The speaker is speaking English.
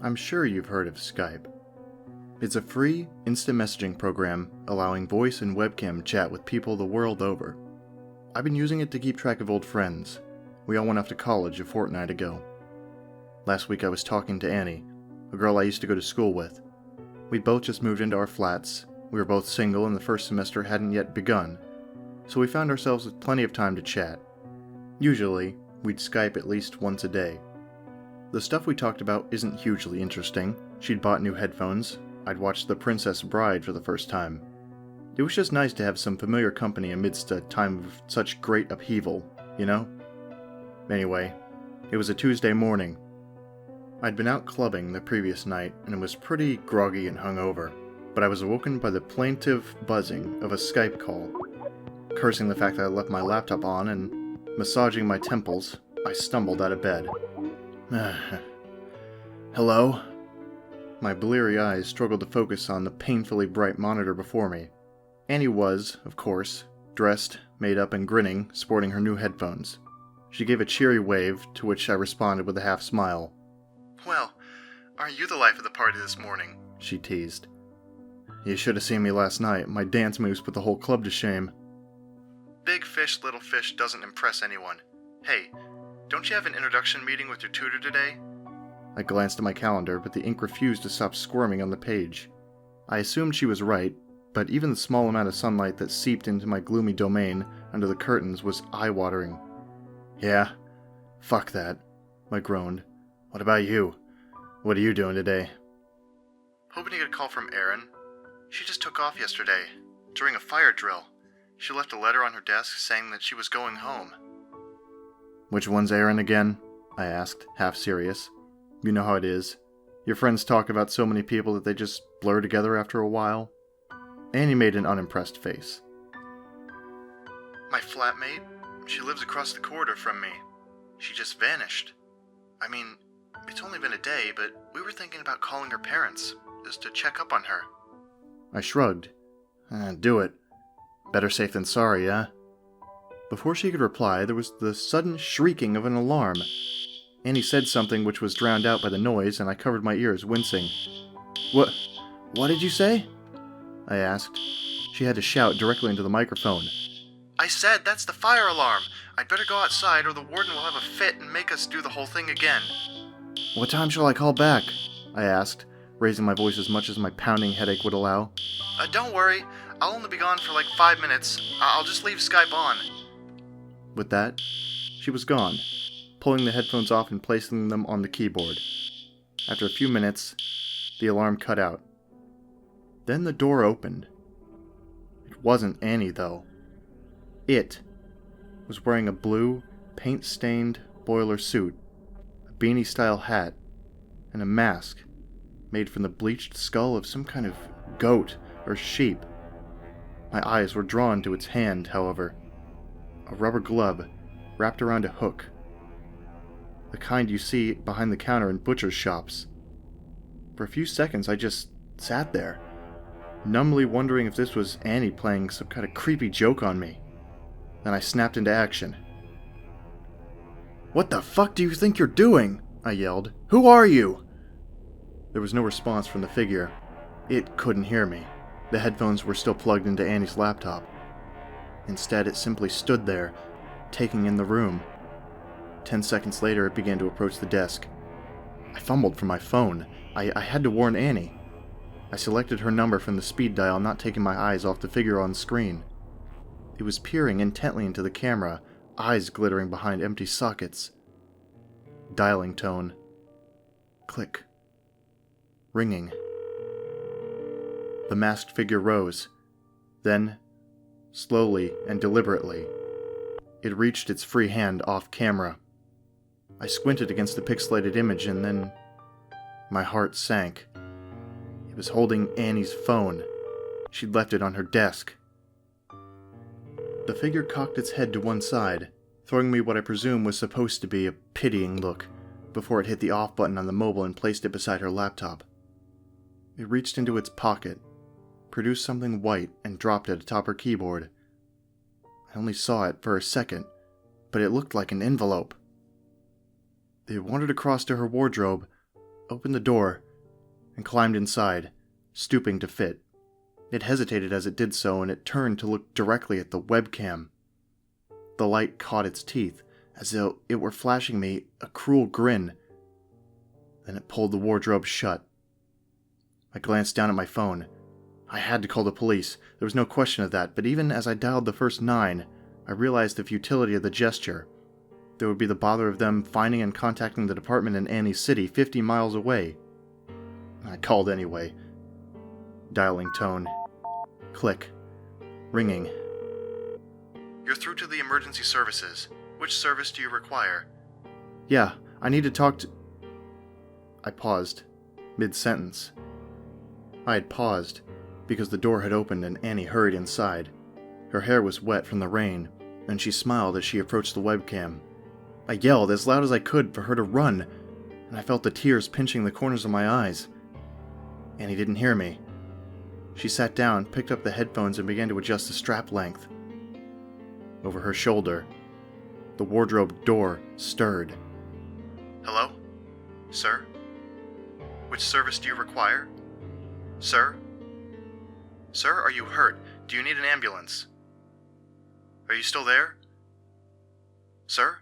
I'm sure you've heard of Skype. It's a free, instant messaging program allowing voice and webcam chat with people the world over. I've been using it to keep track of old friends. We all went off to college a fortnight ago. Last week I was talking to Annie, a girl I used to go to school with. We'd both just moved into our flats, we were both single and the first semester hadn't yet begun, so we found ourselves with plenty of time to chat. Usually, we'd Skype at least once a day. The stuff we talked about isn't hugely interesting. She'd bought new headphones. I'd watched The Princess Bride for the first time. It was just nice to have some familiar company amidst a time of such great upheaval, you know? Anyway, it was a Tuesday morning. I'd been out clubbing the previous night and was pretty groggy and hungover, but I was awoken by the plaintive buzzing of a Skype call. Cursing the fact that I left my laptop on and massaging my temples, I stumbled out of bed. Hello? My bleary eyes struggled to focus on the painfully bright monitor before me. Annie was, of course, dressed, made up, and grinning, sporting her new headphones. She gave a cheery wave, to which I responded with a half smile. "Well, aren't you the life of the party this morning?" she teased. "You should have seen me last night. My dance moves put the whole club to shame." "Big fish, little fish doesn't impress anyone. Hey, don't you have an introduction meeting with your tutor today?" I glanced at my calendar, but the ink refused to stop squirming on the page. I assumed she was right, but even the small amount of sunlight that seeped into my gloomy domain under the curtains was eye-watering. "Yeah, fuck that," I groaned. "What about you? What are you doing today?" "Hoping to get a call from Erin. She just took off yesterday, during a fire drill. She left a letter on her desk saying that she was going home." "Which one's Erin again?" I asked, half serious. You know how it is. Your friends talk about so many people that they just blur together after a while. Annie made an unimpressed face. "My flatmate? She lives across the corridor from me. She just vanished. I mean, it's only been a day, but we were thinking about calling her parents, just to check up on her." I shrugged. Do it. Better safe than sorry, eh?" Before she could reply, there was the sudden shrieking of an alarm. Annie said something which was drowned out by the noise, and I covered my ears, wincing. What did you say?" I asked. She had to shout directly into the microphone. "I said that's the fire alarm. I'd better go outside or the warden will have a fit and make us do the whole thing again." "What time shall I call back?" I asked, raising my voice as much as my pounding headache would allow. Don't worry. I'll only be gone for like 5 minutes. I'll just leave Skype on." With that, she was gone, pulling the headphones off and placing them on the keyboard. After a few minutes, the alarm cut out. Then the door opened. It wasn't Annie, though. It was wearing a blue, paint-stained boiler suit, a beanie-style hat, and a mask made from the bleached skull of some kind of goat or sheep. My eyes were drawn to its hand, however. A rubber glove wrapped around a hook. The kind you see behind the counter in butcher's shops. For a few seconds I just sat there, numbly wondering if this was Annie playing some kind of creepy joke on me. Then I snapped into action. "What the fuck do you think you're doing?" I yelled. "Who are you?" There was no response from the figure. It couldn't hear me. The headphones were still plugged into Annie's laptop. Instead, it simply stood there, taking in the room. 10 seconds later, it began to approach the desk. I fumbled for my phone. I had to warn Annie. I selected her number from the speed dial, not taking my eyes off the figure on screen. It was peering intently into the camera, eyes glittering behind empty sockets. Dialing tone. Click. Ringing. The masked figure rose. Then, slowly and deliberately, it reached its free hand off camera. I squinted against the pixelated image and then my heart sank. It was holding Annie's phone. She'd left it on her desk. The figure cocked its head to one side, throwing me what I presume was supposed to be a pitying look, before it hit the off button on the mobile and placed it beside her laptop. It reached into its pocket, produced something white, and dropped it atop her keyboard. I only saw it for a second, but it looked like an envelope. It wandered across to her wardrobe, opened the door and climbed inside, stooping to fit. It hesitated as it did so, and it turned to look directly at the webcam. The light caught its teeth, as though it were flashing me a cruel grin. Then it pulled the wardrobe shut. I glanced down at my phone. I had to call the police. There was no question of that, but even as I dialed the first 9, I realized the futility of the gesture. There would be the bother of them finding and contacting the department in Annie's City, 50 miles away. I called anyway. Dialing tone. Click. Ringing. You're through to the emergency services. Which service do you require? Yeah, I need to talk to... I paused, mid-sentence. I had paused because the door had opened and Annie hurried inside. Her hair was wet from the rain, and she smiled as she approached the webcam. I yelled as loud as I could for her to run, and I felt the tears pinching the corners of my eyes. Annie didn't hear me. She sat down, picked up the headphones, and began to adjust the strap length. Over her shoulder, the wardrobe door stirred. Hello? Sir? Which service do you require? Sir? Sir, are you hurt? Do you need an ambulance? Are you still there? Sir?